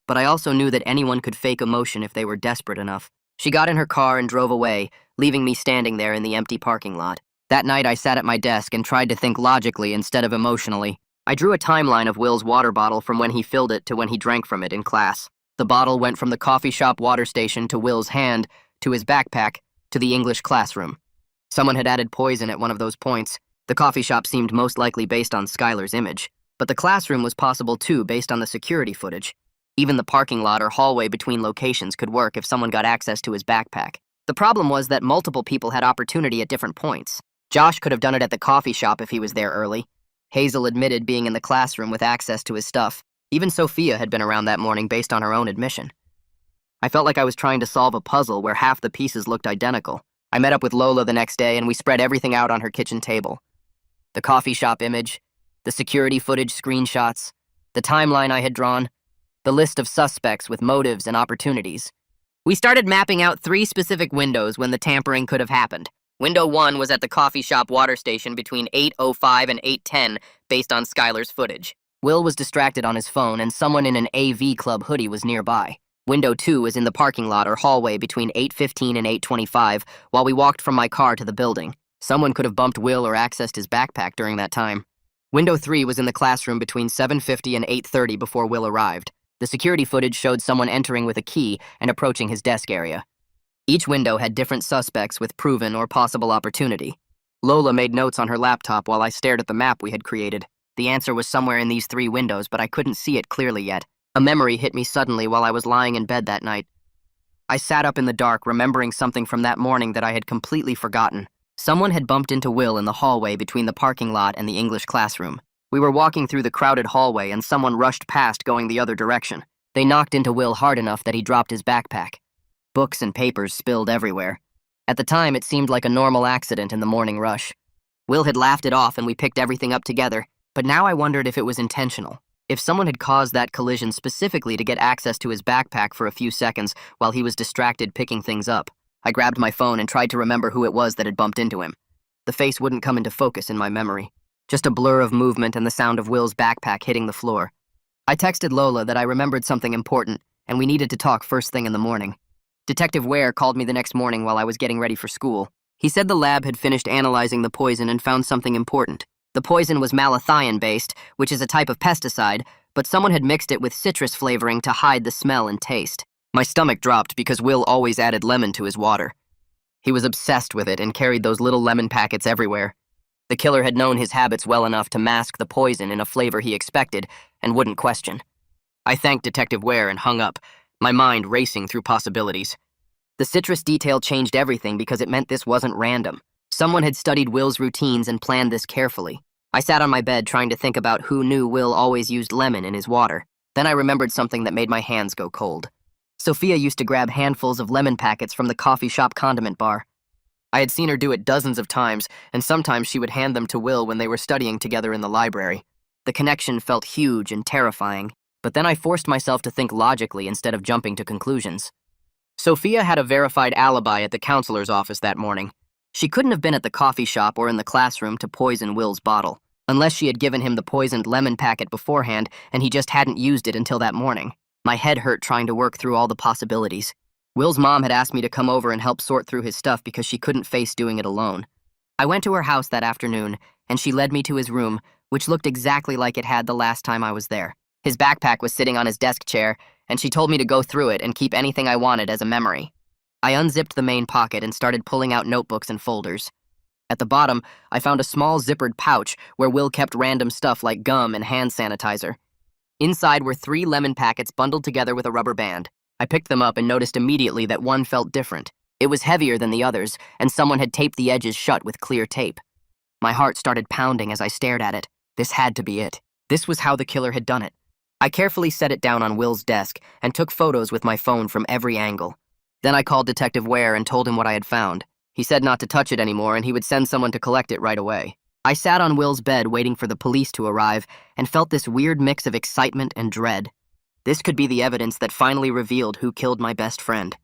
But I also knew that anyone could fake emotion if they were desperate enough. She got in her car and drove away, leaving me standing there in the empty parking lot. That night I sat at my desk and tried to think logically instead of emotionally. I drew a timeline of Will's water bottle from when he filled it to when he drank from it in class. The bottle went from the coffee shop water station to Will's hand, to his backpack, to the English classroom. Someone had added poison at one of those points. The coffee shop seemed most likely based on Skylar's image, but the classroom was possible too based on the security footage. Even the parking lot or hallway between locations could work if someone got access to his backpack. The problem was that multiple people had opportunity at different points. Josh could have done it at the coffee shop if he was there early. Hazel admitted being in the classroom with access to his stuff. Even Sophia had been around that morning based on her own admission. I felt like I was trying to solve a puzzle where half the pieces looked identical. I met up with Lola the next day and we spread everything out on her kitchen table. The coffee shop image, the security footage screenshots, the timeline I had drawn, the list of suspects with motives and opportunities. We started mapping out 3 specific windows when the tampering could have happened. Window 1 was at the coffee shop water station between 8:05 and 8:10 based on Skylar's footage. Will was distracted on his phone and someone in an AV Club hoodie was nearby. Window 2 was in the parking lot or hallway between 8:15 and 8:25 while we walked from my car to the building. Someone could have bumped Will or accessed his backpack during that time. Window 3 was in the classroom between 7:50 and 8:30 before Will arrived. The security footage showed someone entering with a key and approaching his desk area. Each window had different suspects with proven or possible opportunity. Lola made notes on her laptop while I stared at the map we had created. The answer was somewhere in these 3 windows, but I couldn't see it clearly yet. A memory hit me suddenly while I was lying in bed that night. I sat up in the dark, remembering something from that morning that I had completely forgotten. Someone had bumped into Will in the hallway between the parking lot and the English classroom. We were walking through the crowded hallway and someone rushed past going the other direction. They knocked into Will hard enough that he dropped his backpack. Books and papers spilled everywhere. At the time, it seemed like a normal accident in the morning rush. Will had laughed it off and we picked everything up together, but now I wondered if it was intentional. If someone had caused that collision specifically to get access to his backpack for a few seconds while he was distracted picking things up. I grabbed my phone and tried to remember who it was that had bumped into him. The face wouldn't come into focus in my memory. Just a blur of movement and the sound of Will's backpack hitting the floor. I texted Lola that I remembered something important and we needed to talk first thing in the morning. Detective Ware called me the next morning while I was getting ready for school. He said the lab had finished analyzing the poison and found something important. The poison was malathion-based, which is a type of pesticide, but someone had mixed it with citrus flavoring to hide the smell and taste. My stomach dropped because Will always added lemon to his water. He was obsessed with it and carried those little lemon packets everywhere. The killer had known his habits well enough to mask the poison in a flavor he expected and wouldn't question. I thanked Detective Ware and hung up, my mind racing through possibilities. The citrus detail changed everything because it meant this wasn't random. Someone had studied Will's routines and planned this carefully. I sat on my bed trying to think about who knew Will always used lemon in his water. Then I remembered something that made my hands go cold. Sophia used to grab handfuls of lemon packets from the coffee shop condiment bar. I had seen her do it dozens of times, and sometimes she would hand them to Will when they were studying together in the library. The connection felt huge and terrifying, but then I forced myself to think logically instead of jumping to conclusions. Sophia had a verified alibi at the counselor's office that morning. She couldn't have been at the coffee shop or in the classroom to poison Will's bottle, unless she had given him the poisoned lemon packet beforehand and he just hadn't used it until that morning. My head hurt trying to work through all the possibilities. Will's mom had asked me to come over and help sort through his stuff because she couldn't face doing it alone. I went to her house that afternoon, and she led me to his room, which looked exactly like it had the last time I was there. His backpack was sitting on his desk chair, and she told me to go through it and keep anything I wanted as a memory. I unzipped the main pocket and started pulling out notebooks and folders. At the bottom, I found a small zippered pouch where Will kept random stuff like gum and hand sanitizer. Inside were 3 lemon packets bundled together with a rubber band. I picked them up and noticed immediately that one felt different. It was heavier than the others, and someone had taped the edges shut with clear tape. My heart started pounding as I stared at it. This had to be it. This was how the killer had done it. I carefully set it down on Will's desk and took photos with my phone from every angle. Then I called Detective Ware and told him what I had found. He said not to touch it anymore and he would send someone to collect it right away. I sat on Will's bed waiting for the police to arrive and felt this weird mix of excitement and dread. This could be the evidence that finally revealed who killed my best friend.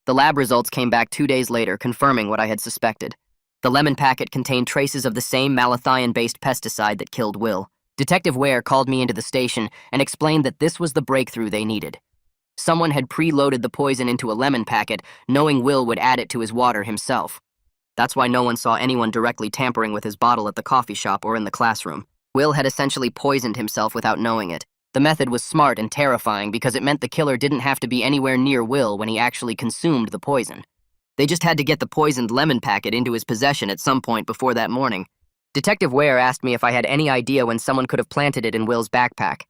The lab results came back 2 days later, confirming what I had suspected. The lemon packet contained traces of the same malathion-based pesticide that killed Will. Detective Ware called me into the station and explained that this was the breakthrough they needed. Someone had preloaded the poison into a lemon packet, knowing Will would add it to his water himself. That's why no one saw anyone directly tampering with his bottle at the coffee shop or in the classroom. Will had essentially poisoned himself without knowing it. The method was smart and terrifying because it meant the killer didn't have to be anywhere near Will when he actually consumed the poison. They just had to get the poisoned lemon packet into his possession at some point before that morning. Detective Ware asked me if I had any idea when someone could have planted it in Will's backpack.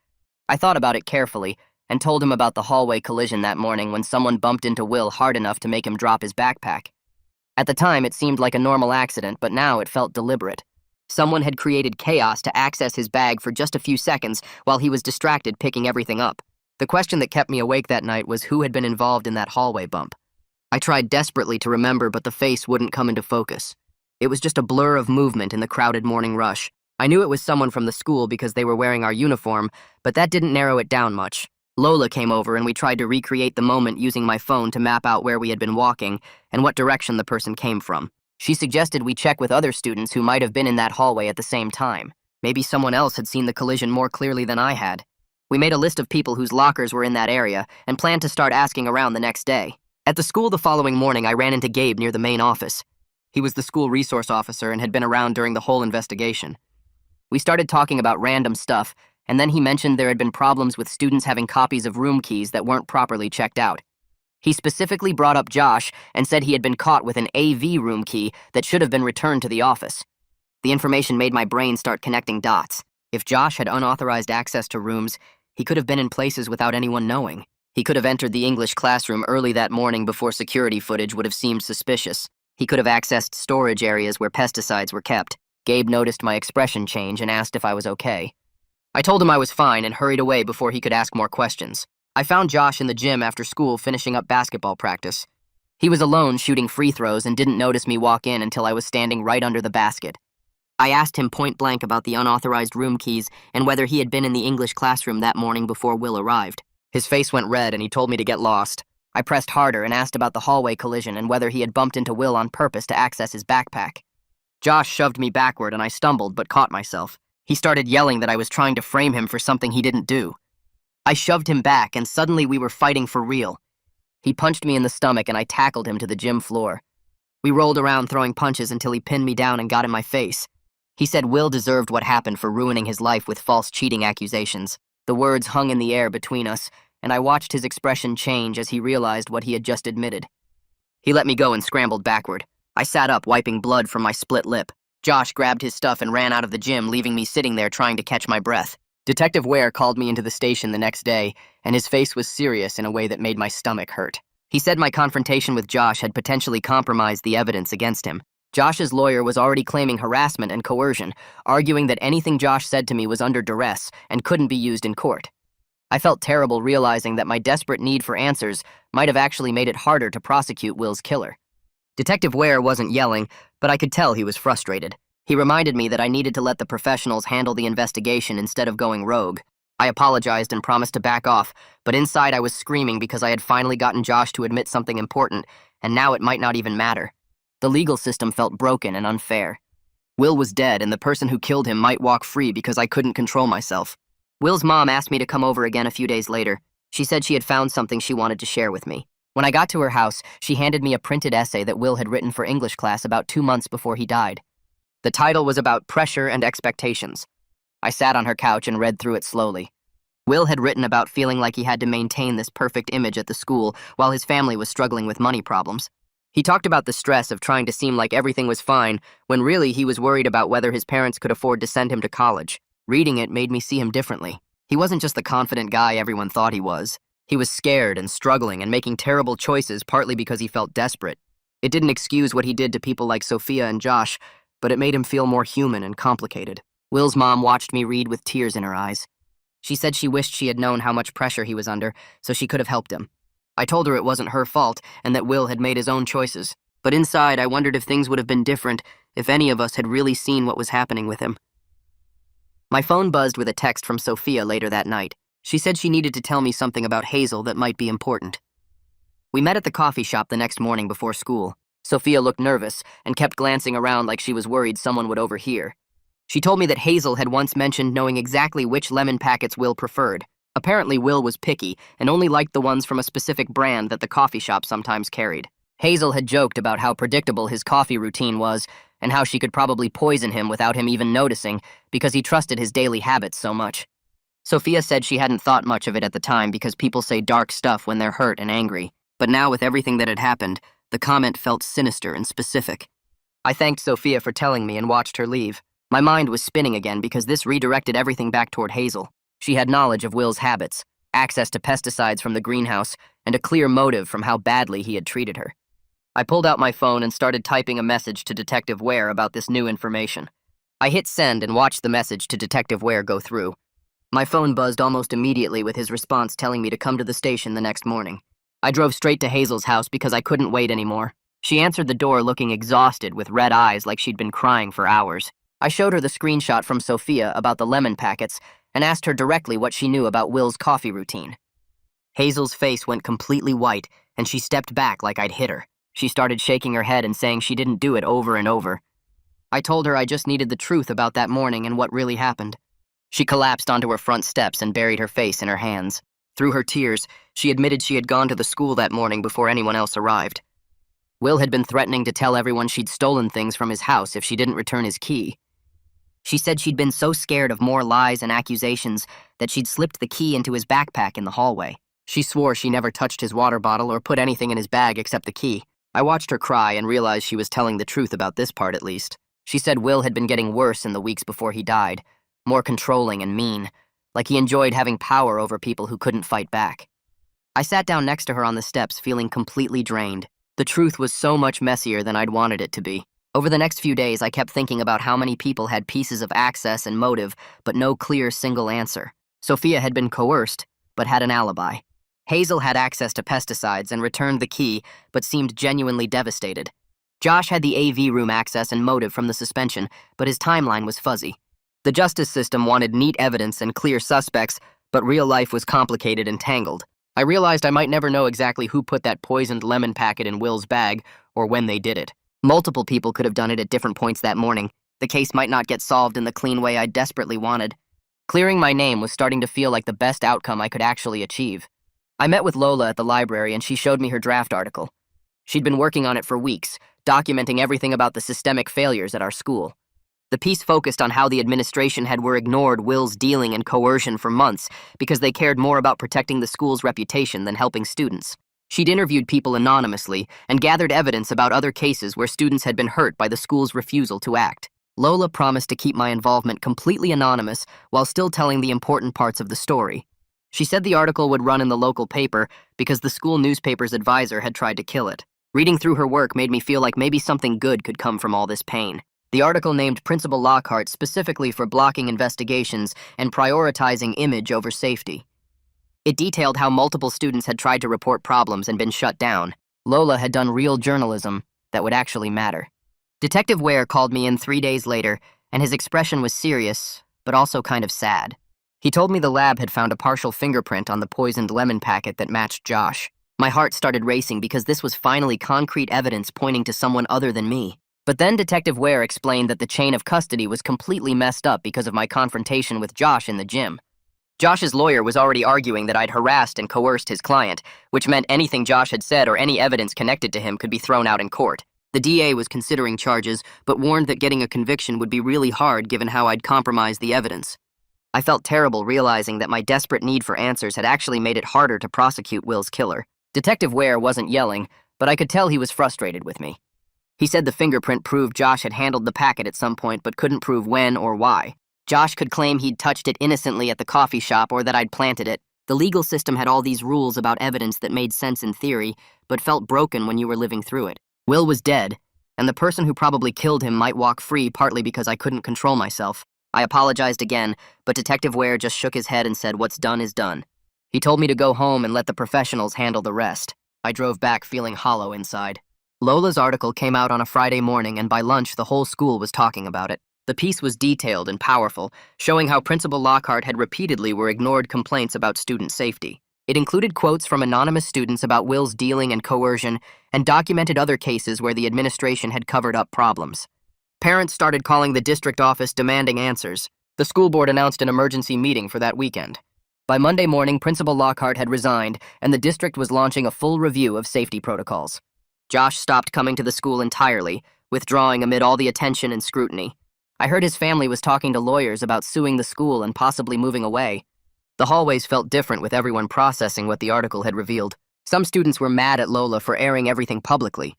I thought about it carefully and told him about the hallway collision that morning when someone bumped into Will hard enough to make him drop his backpack. At the time, it seemed like a normal accident, but now it felt deliberate. Someone had created chaos to access his bag for just a few seconds while he was distracted picking everything up. The question that kept me awake that night was who had been involved in that hallway bump. I tried desperately to remember, but the face wouldn't come into focus. It was just a blur of movement in the crowded morning rush. I knew it was someone from the school because they were wearing our uniform, but that didn't narrow it down much. Lola came over and we tried to recreate the moment using my phone to map out where we had been walking and what direction the person came from. She suggested we check with other students who might have been in that hallway at the same time. Maybe someone else had seen the collision more clearly than I had. We made a list of people whose lockers were in that area and planned to start asking around the next day. At the school the following morning, I ran into Gabe near the main office. He was the school resource officer and had been around during the whole investigation. We started talking about random stuff, and then he mentioned there had been problems with students having copies of room keys that weren't properly checked out. He specifically brought up Josh and said he had been caught with an AV room key that should have been returned to the office. The information made my brain start connecting dots. If Josh had unauthorized access to rooms, he could have been in places without anyone knowing. He could have entered the English classroom early that morning before security footage would have seemed suspicious. He could have accessed storage areas where pesticides were kept. Gabe noticed my expression change and asked if I was okay. I told him I was fine and hurried away before he could ask more questions. I found Josh in the gym after school finishing up basketball practice. He was alone shooting free throws and didn't notice me walk in until I was standing right under the basket. I asked him point blank about the unauthorized room keys and whether he had been in the English classroom that morning before Will arrived. His face went red and he told me to get lost. I pressed harder and asked about the hallway collision and whether he had bumped into Will on purpose to access his backpack. Josh shoved me backward and I stumbled but caught myself. He started yelling that I was trying to frame him for something he didn't do. I shoved him back and suddenly we were fighting for real. He punched me in the stomach and I tackled him to the gym floor. We rolled around throwing punches until he pinned me down and got in my face. He said Will deserved what happened for ruining his life with false cheating accusations. The words hung in the air between us, and I watched his expression change as he realized what he had just admitted. He let me go and scrambled backward. I sat up, wiping blood from my split lip. Josh grabbed his stuff and ran out of the gym, leaving me sitting there trying to catch my breath. Detective Ware called me into the station the next day, and his face was serious in a way that made my stomach hurt. He said my confrontation with Josh had potentially compromised the evidence against him. Josh's lawyer was already claiming harassment and coercion, arguing that anything Josh said to me was under duress and couldn't be used in court. I felt terrible realizing that my desperate need for answers might have actually made it harder to prosecute Will's killer. Detective Ware wasn't yelling, but I could tell he was frustrated. He reminded me that I needed to let the professionals handle the investigation instead of going rogue. I apologized and promised to back off, but inside I was screaming because I had finally gotten Josh to admit something important, and now it might not even matter. The legal system felt broken and unfair. Will was dead, and the person who killed him might walk free because I couldn't control myself. Will's mom asked me to come over again a few days later. She said she had found something she wanted to share with me. When I got to her house, she handed me a printed essay that Will had written for English class about 2 months before he died. The title was about pressure and expectations. I sat on her couch and read through it slowly. Will had written about feeling like he had to maintain this perfect image at the school while his family was struggling with money problems. He talked about the stress of trying to seem like everything was fine when really he was worried about whether his parents could afford to send him to college. Reading it made me see him differently. He wasn't just the confident guy everyone thought he was. He was scared and struggling and making terrible choices partly because he felt desperate. It didn't excuse what he did to people like Sophia and Josh, but it made him feel more human and complicated. Will's mom watched me read with tears in her eyes. She said she wished she had known how much pressure he was under, so she could have helped him. I told her it wasn't her fault and that Will had made his own choices. But inside, I wondered if things would have been different if any of us had really seen what was happening with him. My phone buzzed with a text from Sophia later that night. She said she needed to tell me something about Hazel that might be important. We met at the coffee shop the next morning before school. Sophia looked nervous and kept glancing around like she was worried someone would overhear. She told me that Hazel had once mentioned knowing exactly which lemon packets Will preferred. Apparently, Will was picky and only liked the ones from a specific brand that the coffee shop sometimes carried. Hazel had joked about how predictable his coffee routine was and how she could probably poison him without him even noticing because he trusted his daily habits so much. Sophia said she hadn't thought much of it at the time because people say dark stuff when they're hurt and angry. But now, with everything that had happened, the comment felt sinister and specific. I thanked Sophia for telling me and watched her leave. My mind was spinning again because this redirected everything back toward Hazel. She had knowledge of Will's habits, access to pesticides from the greenhouse, and a clear motive from how badly he had treated her. I pulled out my phone and started typing a message to Detective Ware about this new information. I hit send and watched the message to Detective Ware go through. My phone buzzed almost immediately with his response telling me to come to the station the next morning. I drove straight to Hazel's house because I couldn't wait anymore. She answered the door looking exhausted with red eyes like she'd been crying for hours. I showed her the screenshot from Sophia about the lemon packets and asked her directly what she knew about Will's coffee routine. Hazel's face went completely white and she stepped back like I'd hit her. She started shaking her head and saying she didn't do it over and over. I told her I just needed the truth about that morning and what really happened. She collapsed onto her front steps and buried her face in her hands. Through her tears, she admitted she had gone to the school that morning before anyone else arrived. Will had been threatening to tell everyone she'd stolen things from his house if she didn't return his key. She said she'd been so scared of more lies and accusations that she'd slipped the key into his backpack in the hallway. She swore she never touched his water bottle or put anything in his bag except the key. I watched her cry and realized she was telling the truth about this part at least. She said Will had been getting worse in the weeks before he died, more controlling and mean, like he enjoyed having power over people who couldn't fight back. I sat down next to her on the steps feeling completely drained. The truth was so much messier than I'd wanted it to be. Over the next few days, I kept thinking about how many people had pieces of access and motive, but no clear single answer. Sophia had been coerced, but had an alibi. Hazel had access to pesticides and returned the key, but seemed genuinely devastated. Josh had the AV room access and motive from the suspension, but his timeline was fuzzy. The justice system wanted neat evidence and clear suspects, but real life was complicated and tangled. I realized I might never know exactly who put that poisoned lemon packet in Will's bag or when they did it. Multiple people could have done it at different points that morning. The case might not get solved in the clean way I desperately wanted. Clearing my name was starting to feel like the best outcome I could actually achieve. I met with Lola at the library and she showed me her draft article. She'd been working on it for weeks, documenting everything about the systemic failures at our school. The piece focused on how the administration had ignored Will's dealing and coercion for months because they cared more about protecting the school's reputation than helping students. She'd interviewed people anonymously and gathered evidence about other cases where students had been hurt by the school's refusal to act. Lola promised to keep my involvement completely anonymous while still telling the important parts of the story. She said the article would run in the local paper because the school newspaper's advisor had tried to kill it. Reading through her work made me feel like maybe something good could come from all this pain. The article named Principal Lockhart specifically for blocking investigations and prioritizing image over safety. It detailed how multiple students had tried to report problems and been shut down. Lola had done real journalism that would actually matter. Detective Ware called me in 3 days later, and his expression was serious, but also kind of sad. He told me the lab had found a partial fingerprint on the poisoned lemon packet that matched Josh. My heart started racing because this was finally concrete evidence pointing to someone other than me. But then Detective Ware explained that the chain of custody was completely messed up because of my confrontation with Josh in the gym. Josh's lawyer was already arguing that I'd harassed and coerced his client, which meant anything Josh had said or any evidence connected to him could be thrown out in court. The DA was considering charges, but warned that getting a conviction would be really hard given how I'd compromised the evidence. I felt terrible realizing that my desperate need for answers had actually made it harder to prosecute Will's killer. Detective Ware wasn't yelling, but I could tell he was frustrated with me. He said the fingerprint proved Josh had handled the packet at some point but couldn't prove when or why. Josh could claim he'd touched it innocently at the coffee shop or that I'd planted it. The legal system had all these rules about evidence that made sense in theory, but felt broken when you were living through it. Will was dead, and the person who probably killed him might walk free partly because I couldn't control myself. I apologized again, but Detective Ware just shook his head and said what's done is done. He told me to go home and let the professionals handle the rest. I drove back feeling hollow inside. Lola's article came out on a Friday morning, and by lunch, the whole school was talking about it. The piece was detailed and powerful, showing how Principal Lockhart had repeatedly ignored complaints about student safety. It included quotes from anonymous students about Will's dealing and coercion, and documented other cases where the administration had covered up problems. Parents started calling the district office demanding answers. The school board announced an emergency meeting for that weekend. By Monday morning, Principal Lockhart had resigned, and the district was launching a full review of safety protocols. Josh stopped coming to the school entirely, withdrawing amid all the attention and scrutiny. I heard his family was talking to lawyers about suing the school and possibly moving away. The hallways felt different with everyone processing what the article had revealed. Some students were mad at Lola for airing everything publicly.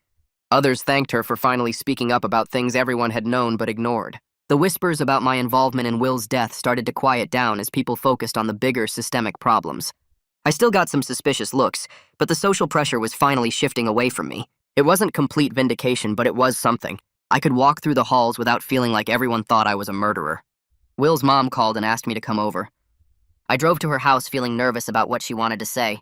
Others thanked her for finally speaking up about things everyone had known but ignored. The whispers about my involvement in Will's death started to quiet down as people focused on the bigger systemic problems. I still got some suspicious looks, but the social pressure was finally shifting away from me. It wasn't complete vindication, but it was something. I could walk through the halls without feeling like everyone thought I was a murderer. Will's mom called and asked me to come over. I drove to her house feeling nervous about what she wanted to say.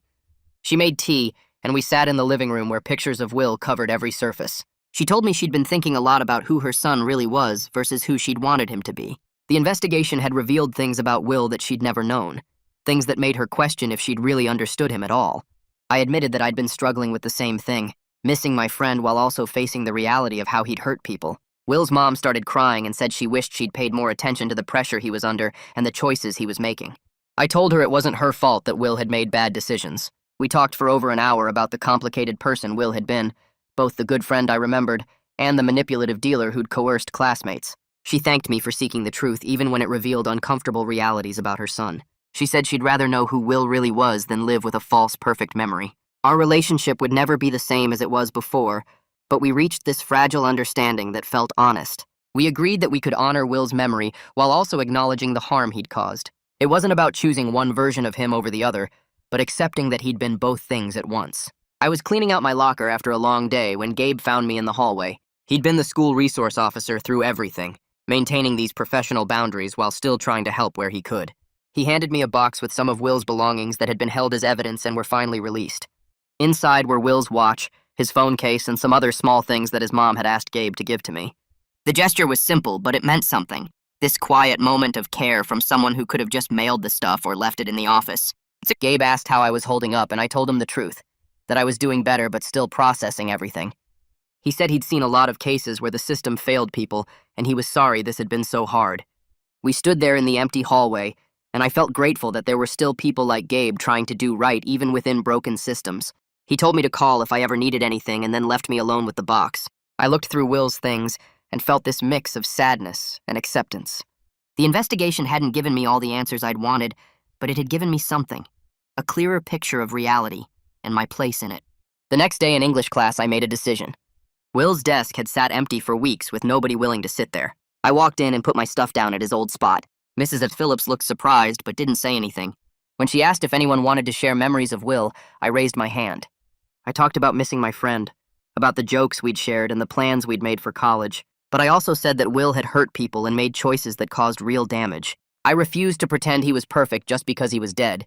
She made tea, and we sat in the living room where pictures of Will covered every surface. She told me she'd been thinking a lot about who her son really was versus who she'd wanted him to be. The investigation had revealed things about Will that she'd never known, things that made her question if she'd really understood him at all. I admitted that I'd been struggling with the same thing, missing my friend while also facing the reality of how he'd hurt people. Will's mom started crying and said she wished she'd paid more attention to the pressure he was under and the choices he was making. I told her it wasn't her fault that Will had made bad decisions. We talked for over an hour about the complicated person Will had been, both the good friend I remembered and the manipulative dealer who'd coerced classmates. She thanked me for seeking the truth even when it revealed uncomfortable realities about her son. She said she'd rather know who Will really was than live with a false, perfect memory. Our relationship would never be the same as it was before, but we reached this fragile understanding that felt honest. We agreed that we could honor Will's memory while also acknowledging the harm he'd caused. It wasn't about choosing one version of him over the other, but accepting that he'd been both things at once. I was cleaning out my locker after a long day when Gabe found me in the hallway. He'd been the school resource officer through everything, maintaining these professional boundaries while still trying to help where he could. He handed me a box with some of Will's belongings that had been held as evidence and were finally released. Inside were Will's watch, his phone case, and some other small things that his mom had asked Gabe to give to me. The gesture was simple, but it meant something. This quiet moment of care from someone who could have just mailed the stuff or left it in the office. Gabe asked how I was holding up, and I told him the truth, that I was doing better but still processing everything. He said he'd seen a lot of cases where the system failed people, and he was sorry this had been so hard. We stood there in the empty hallway, and I felt grateful that there were still people like Gabe trying to do right even within broken systems. He told me to call if I ever needed anything and then left me alone with the box. I looked through Will's things and felt this mix of sadness and acceptance. The investigation hadn't given me all the answers I'd wanted, but it had given me something, a clearer picture of reality and my place in it. The next day in English class, I made a decision. Will's desk had sat empty for weeks with nobody willing to sit there. I walked in and put my stuff down at his old spot. Mrs. Phillips looked surprised but didn't say anything. When she asked if anyone wanted to share memories of Will, I raised my hand. I talked about missing my friend, about the jokes we'd shared and the plans we'd made for college. But I also said that Will had hurt people and made choices that caused real damage. I refused to pretend he was perfect just because he was dead.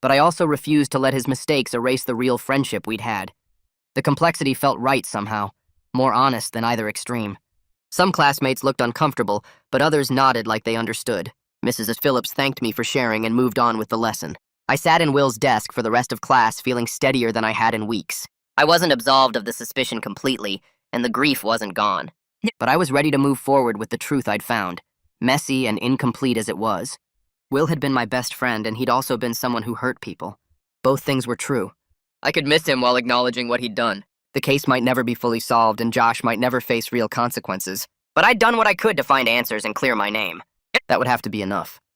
But I also refused to let his mistakes erase the real friendship we'd had. The complexity felt right somehow, more honest than either extreme. Some classmates looked uncomfortable, but others nodded like they understood. Mrs. Phillips thanked me for sharing and moved on with the lesson. I sat in Will's desk for the rest of class feeling steadier than I had in weeks. I wasn't absolved of the suspicion completely, and the grief wasn't gone. But I was ready to move forward with the truth I'd found, messy and incomplete as it was. Will had been my best friend, and he'd also been someone who hurt people. Both things were true. I could miss him while acknowledging what he'd done. The case might never be fully solved, and Josh might never face real consequences. But I'd done what I could to find answers and clear my name. That would have to be enough.